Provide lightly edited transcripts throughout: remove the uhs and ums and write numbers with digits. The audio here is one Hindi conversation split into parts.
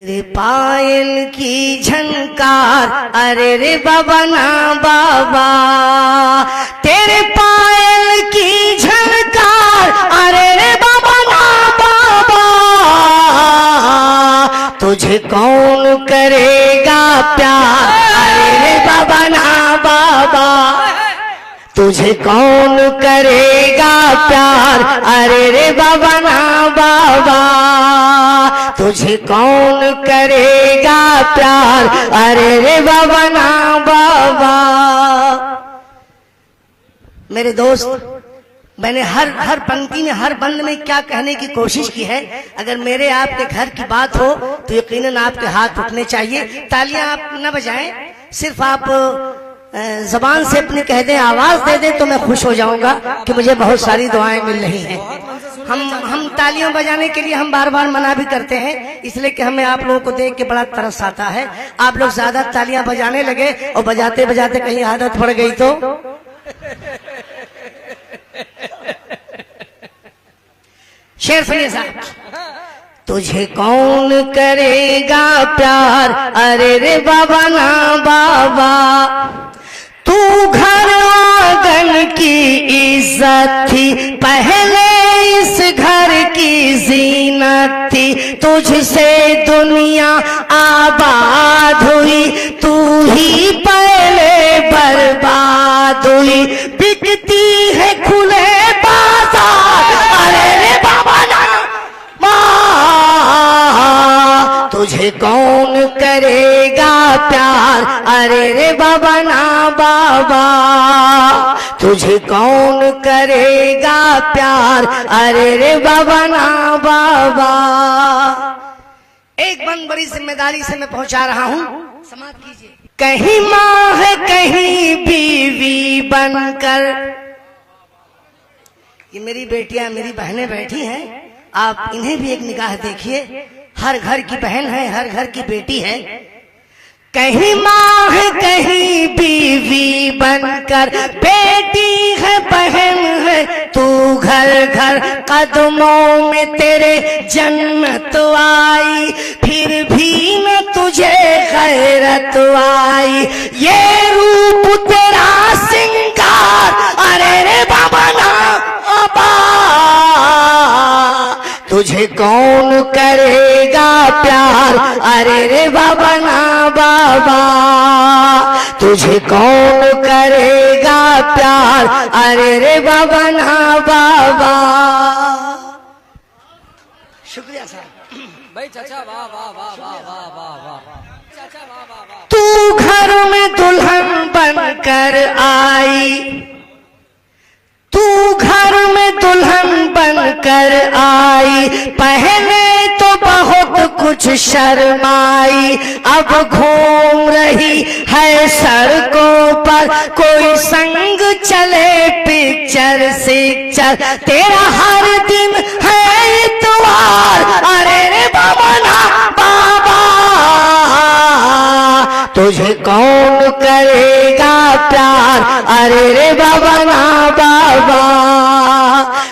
रे पायल की झनकार, अरे रे बाबा ना बाबा, तेरे पायल की झनकार, अरे रे बाबा ना बाबा, तुझे कौन करेगा प्यार, अरे रे बाबा ना बाबा, तुझे कौन करेगा प्यार, अरे रे बाबा ना बाबा, तुझे कौन करेगा प्यार, अरे रे बाबा ना बाबा। मेरे दोस्त, मैंने हर पंक्ति में, हर बंद में क्या कहने की कोशिश की है। अगर मेरे आपके घर की बात हो तो यकीनन आपके हाथ उठने चाहिए। तालियां आप न बजाएं, सिर्फ आप जबान से अपनी कह दें, आवाज दे दें तो मैं खुश हो जाऊंगा कि मुझे बहुत सारी दुआएं मिल रही हैं। हम तालियां बजाने के लिए हम बार बार मना भी करते हैं, इसलिए कि हमें आप लोगों को देख के बड़ा तरस आता है। आप लोग ज्यादा तालियां बजाने लगे और बजाते बजाते कहीं आदत पड़ गई तो शेर सुनिए साहब। तुझे कौन करेगा प्यार, अरे रे बाबा ना बाबा, तू घर आंगन की इज्जत थी, पहले इस घर की जीनत थी, तुझसे दुनिया आबाद हुई, तू ही पहले बर्बाद हुई, बिकती है खुले बाजार, अरे रे बाबा ना तुझे कौन करेगा प्यार, अरे रे बाबा ना बाबा, तुझे कौन करेगा प्यार, अरे रे बाबा ना बाबा। एक बंद बड़ी जिम्मेदारी से मैं पहुंचा रहा हूं, समाप्त कीजिए। कहीं माँ है कहीं बीवी बनकर, ये मेरी बेटियां, मेरी बहनें बैठी हैं, आप इन्हें भी एक निगाह देखिए। हर घर की बहन है, हर घर की बेटी है। कहीं माँ है कहीं बीवी बनकर, बेटी है बहन है, तू घर घर कदमों में तेरे जन्नत आई, फिर भी न तुझे गैरत आई, ये रूप तेरा सिंगार, अरे रे बाबा ना बाबा, तुझे कौन करेगा प्यार, अरे रे बाबा ना बाबा, तुझे कौन करेगा प्यार, अरे रे बाबा ना बाबा। शुक्रिया साहब भाई। चाचा वाह वाह वाह वाह वाह वाह वाह, चाचा वाह वाह वाह। तू घर में दुल्हन बनकर आई, तू घर में दुल्हन बनकर आई, पहले तो बहुत कुछ शर्माई, अब घूम रही है सड़कों पर, कोई संग चले पिक्चर सिक्चर, तेरा हर दिन है इतवार, अरे रे बाबा ना बाबा, तुझे कौन करेगा प्यार, अरे रे बाबा ना बाबा,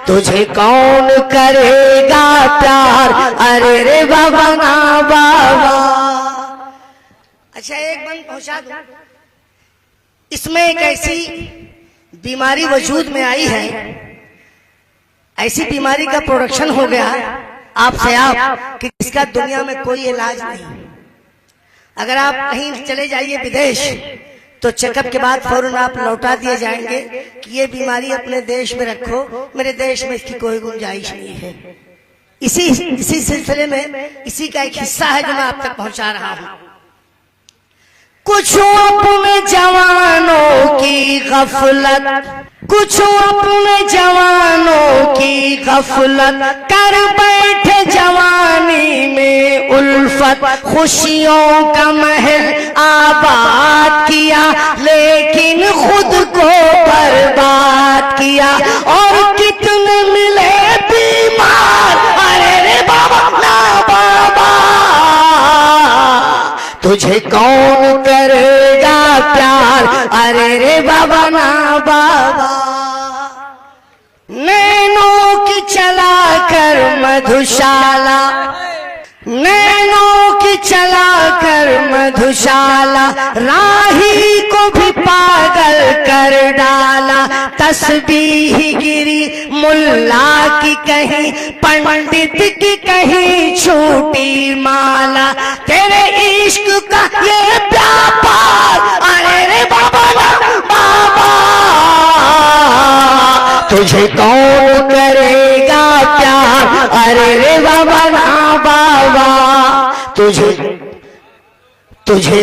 तुझे कौन करेगा प्यार, अरे रे बाबा ना बाबा। अच्छा एक बंद पहुंचा दो। इसमें एक ऐसी बीमारी वजूद में आई है, ऐसी बीमारी का प्रोडक्शन हो गया आपसे आप कि इसका दुनिया में कोई इलाज नहीं। अगर आप कहीं चले जाइए विदेश तो चेकअप के बाद फौरन आप लौटा दिए जाएंगे कि ये बीमारी अपने देश में रखो, मेरे देश में इसकी कोई गुंजाइश नहीं है। इसी सिलसिले में इसी का एक हिस्सा है जो मैं आप तक पहुंचा रहा हूं। कुछ अपने जवानों की गफलत, कुछ अपने जवानों की गफलत, कर बैठे जवानी में उल्फत, खुशियों का महल आबाद किया, लेकिन खुद को बर्बाद किया, और कितने मिले बीमार, अरे रे बाबा ना बाबा, तुझे कौन करेगा प्यार, अरे रे बाबा ना बाबा। नैनों की चला कर मधुशाला, नैनों की चला कर मधुशाला, राही को भी पागल कर डाला। तस्बीह गिरी मुल्ला की कहीं, पंडित की कहीं छूटी माला। तेरे इश्क का ये व्यापार, अरे रे बाबा ना बाबा, तुझे कौन करेगा प्यार, अरे रे बाबा ना बाबा, तुझे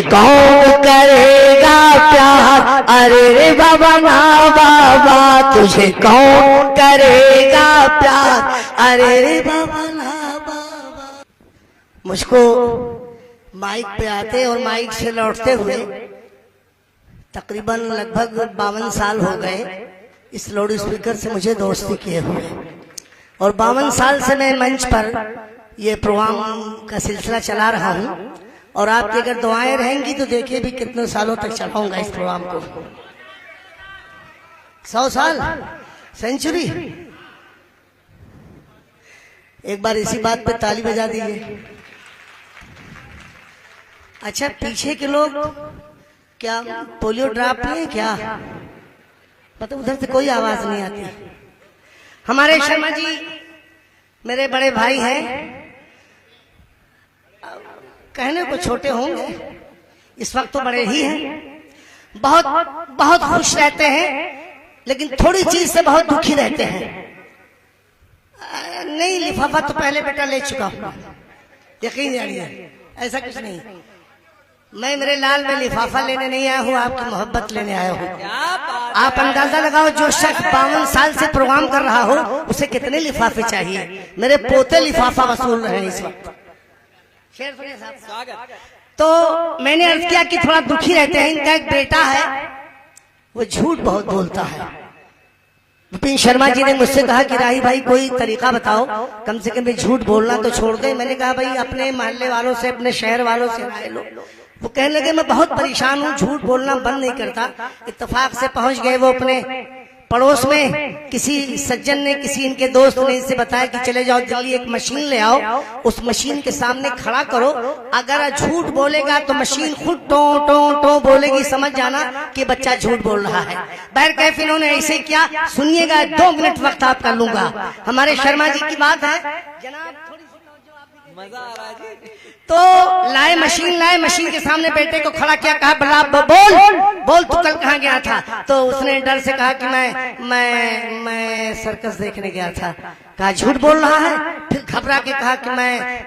कौन करेगा प्यार, अरे रे बाबा ना बाबा, तुझे कौन करेगा प्यार, अरे रे बाबा ना बाबा। मुझको माइक पे आते और माइक से लौटते हुए तकरीबन लगभग 52 साल हो गए इस लाउड स्पीकर से मुझे दोस्ती किए हुए, और 52 साल से मैं मंच पर ये प्रोग्राम का सिलसिला चला रहा हूं, और आपकी अगर दुआएं रहेंगी तो देखिए भी कितने सालों तक चलाऊंगा इस प्रोग्राम को। 100 साल, सेंचुरी। एक बार इसी बात पे ताली बजा दीजिए। अच्छा, पीछे के लोग क्या पोलियो ड्रॉप लिए क्या? मतलब उधर से कोई आवाज नहीं आती। हमारे शर्मा जी मेरे बड़े भाई हैं, कहने को छोटे होंगे, इस वक्त तो बड़े ही हैं। बहुत बहुत खुश रहते हैं, लेकिन थोड़ी चीज से बहुत दुखी रहते हैं। नहीं, लिफाफा तो पहले बेटा ले चुका हूं, यकीन जानिए, ऐसा कुछ नहीं। मैं मेरे लाल में लिफाफा लेने नहीं आया हूँ, आपकी मोहब्बत लेने आया हूँ। आप अंदाजा लगाओ, जो शख्स 52 साल से प्रोग्राम कर रहा हो उसे कितने लिफाफे चाहिए। मेरे पोते लिफाफा वसूल रहे हैं इस वक्त। शेर सुनिए साहब। तो मैंने अर्ज किया कि थोड़ा दुखी रहते हैं। इनका एक बेटा है, वो झूठ बहुत बोलता है। विपिन शर्मा जी ने मुझसे कहा कि राही भाई कोई तरीका बताओ, कम से कम झूठ बोलना तो छोड़ दे। मैंने कहा भाई अपने मोहल्ले वालों से, अपने शहर वालों से राय लो। वो कहने लगे मैं बहुत परेशान हूँ, झूठ बोलना बंद नहीं करता। इत्तेफाक से पहुंच गए वो अपने पड़ोस में, किसी सज्जन ने, किसी इनके दोस्त ने इनसे बताया कि चले जाओ दिल्ली एक मशीन ले आओ, उस मशीन के सामने खड़ा करो, अगर झूठ बोलेगा तो मशीन खुद टो टो टो बोलेगी, समझ जाना कि बच्चा झूठ बोल रहा है। बहरकैफ इन्होंने ऐसे किया। सुनिएगा, 2 मिनट वक्त आपका लूंगा। हमारे शर्मा जी की बात है जनाब, मजा आ रहा है जी। तो लाए मशीन के सामने बेटे को खड़ा किया, कहा बड़ा बोल तू कल कहाँ गया था? तो उसने डर से कहा कि मैं सर्कस देखने गया था। कहा झूठ बोल रहा है। फिर घबरा के कहा कि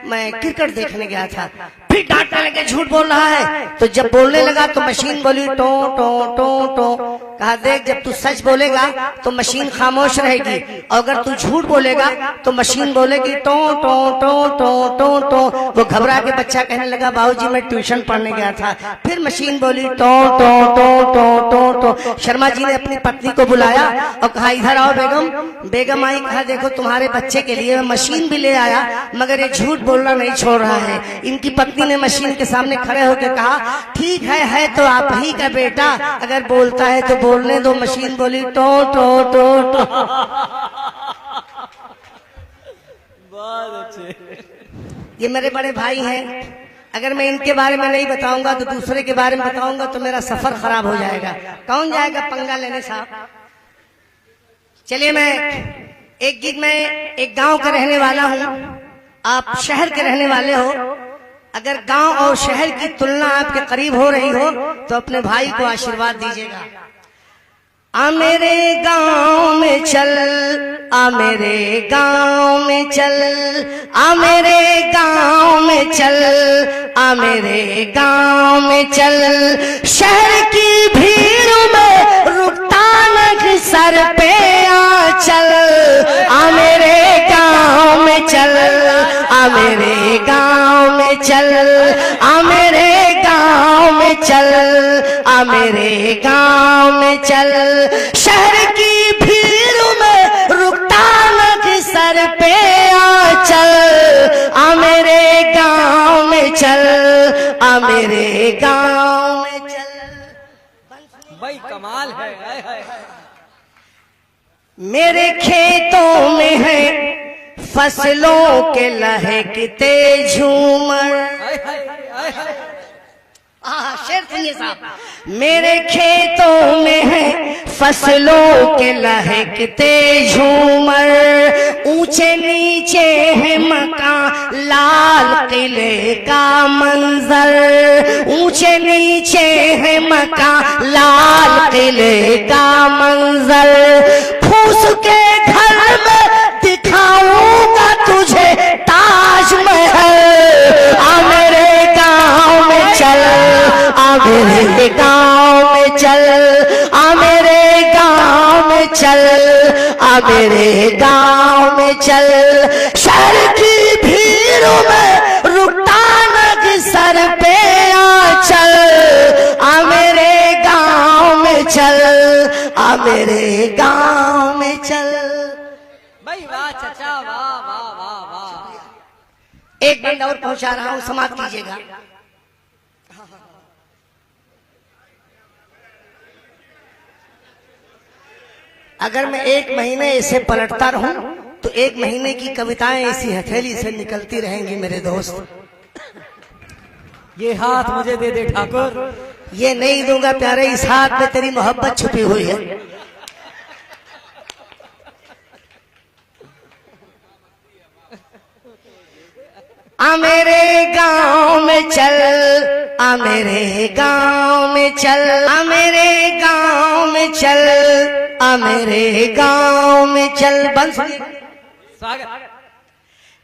मैं क्रिकेट देखने गया था। फिर डांटने लगे झूठ बोल रहा है। तो जब बोलने लगा तो मशीन बोली टो टो टो टो। कहा देख, जब तू सच बोलेगा तो मशीन खामोश रहेगी, और अगर तू झूठ बोलेगा तो मशीन बोलेगी टो टो टो टो टो टो। वो घबरा के बच्चा कहने लगा बाबूजी मैं ट्यूशन पढ़ने गया था। फिर मशीन बोली टो टो टो टो टो टो। शर्मा जी ने अपनी पत्नी को बुलाया और कहा इधर आओ बेगम। बेगम आई, कहा देखो तुम्हारे बच्चे के लिए मशीन भी ले आया, मगर ये झूठ बोलना नहीं छोड़ रहा है। इनकी पत्नी ने मशीन के सामने खड़े होकर कहा ठीक है तो आप ही का बेटा, अगर बोलता है तो बोलने दो। मशीन बोली टो टो टो टो। बहुत अच्छे। ये मेरे बड़े भाई हैं, अगर मैं इनके बारे में नहीं बताऊंगा तो दूसरे के बारे में बताऊंगा तो मेरा सफर खराब हो जाएगा। कौन जाएगा पंगा लेने साहब? चलिए, मैं एक गीत में एक गांव का रहने वाला हूं, आप शहर के रहने वाले हो। अगर गांव और शहर की तुलना आपके करीब हो रही हो तो अपने भाई को आशीर्वाद दीजिएगा। आ मेरे गांव में चल, आ मेरे गांव में चल, आ मेरे गांव में चल, आ मेरे गांव में चल। शहर की भीड़ में रुकता न सर पे आंचल। आ मेरे गांव में चल, आ मेरे गांव में चल, आ मेरे गांव में चल, आ मेरे गांव में चल। शहर की भीड़ में रुकता न सर पे आंचल। आ मेरे गांव में चल, आ मेरे गांव में चल। भाई कमाल है। मेरे खेतों में है फसलों के लहकते झूमर। शेर सुनिए साहब। मेरे खेतों में है फसलों के लहकते झूमर, ऊंचे नीचे है मकान लाल किले का मंजर, ऊंचे नीचे है मकान लाल किले का मंजर, फूस के घर में दिखाऊंगा तुझे ताजमहल, आ मेरे गाँव में चल, आ मेरे गाँव में चल, आ मेरे गाँव में चल, आ मेरे गाँव में चल, शहर की भीड़ों में रुकता न सर पे आ चल, आ मेरे गाँव में चल, आ मेरे गाँव में चल। भाई वाह चाचा, वाह वाह वाह वाह। एक बंद और पहुंचा रहा हूं, समाप्त कीजिएगा। अगर मैं एक महीने इसे पलटता रहूं तो एक महीने की कविताएं इसी हथेली से निकलती रहेंगी मेरे दोस्त। ये हाथ मुझे दे दे ठाकुर। ये नहीं दूंगा प्यारे, इस हाथ में तेरी मोहब्बत छुपी हुई है। आ मेरे गाँव में चल, आ मेरे गाँव में चल, आ मेरे गाँव में चल, आ मेरे गाँव में चल। बंस स्वागत।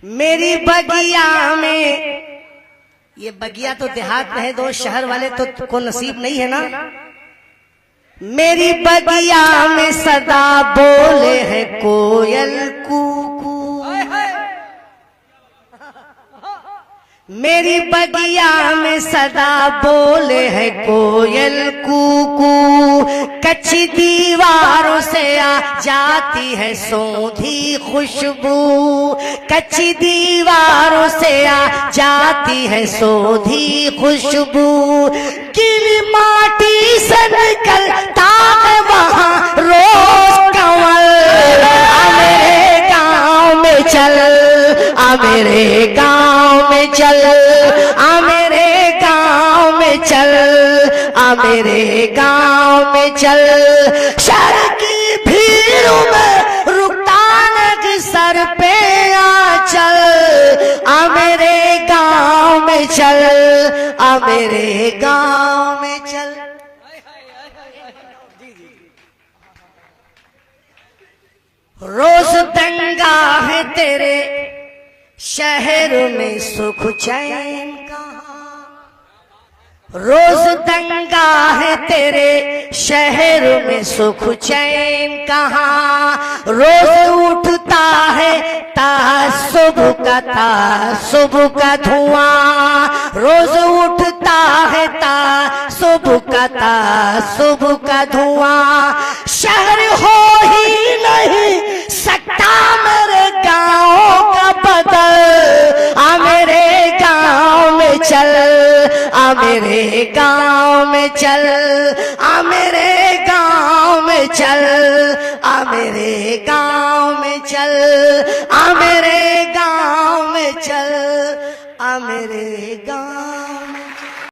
मेरी बगिया में, ये बगिया तो देहात में है, दो शहर वाले तो को नसीब नहीं है ना। मेरी बगिया में सदा बोले है कोयल कूकू, मेरी बगिया में सदा बोले है कोयल कूकू, कच्ची दीवारों से आ जाती है सौंधी खुशबू, कच्ची दीवारों से आ जाती है सौंधी खुशबू, गीली माटी से निकलता है वहाँ रोज कंवल, आ मेरे गाँव में चल, आ मेरे गाँव में चल, आ मेरे गाँव में चल, आ मेरे गाँव में चल, शहर की भीड़ों में रुकता न सर पे आ चल, आ मेरे गाँव में चल, आ मेरे गाँव में चल। रोज दंगा है तेरे शहर में सुख चैन कहाँ, रोज दंगा है तेरे शहर में सुख चैन कहाँ, रोज उठता है तासुब का धुआं, रोज उठता है तासुब का धुआं, शहर हो ही नहीं सकता मेरे गाँव का बदल, आ मेरे गाँव में चल, आ मेरे गाँव में चल, आ मेरे गाँव में चल, आ मेरे गाँव में चल, आ मेरे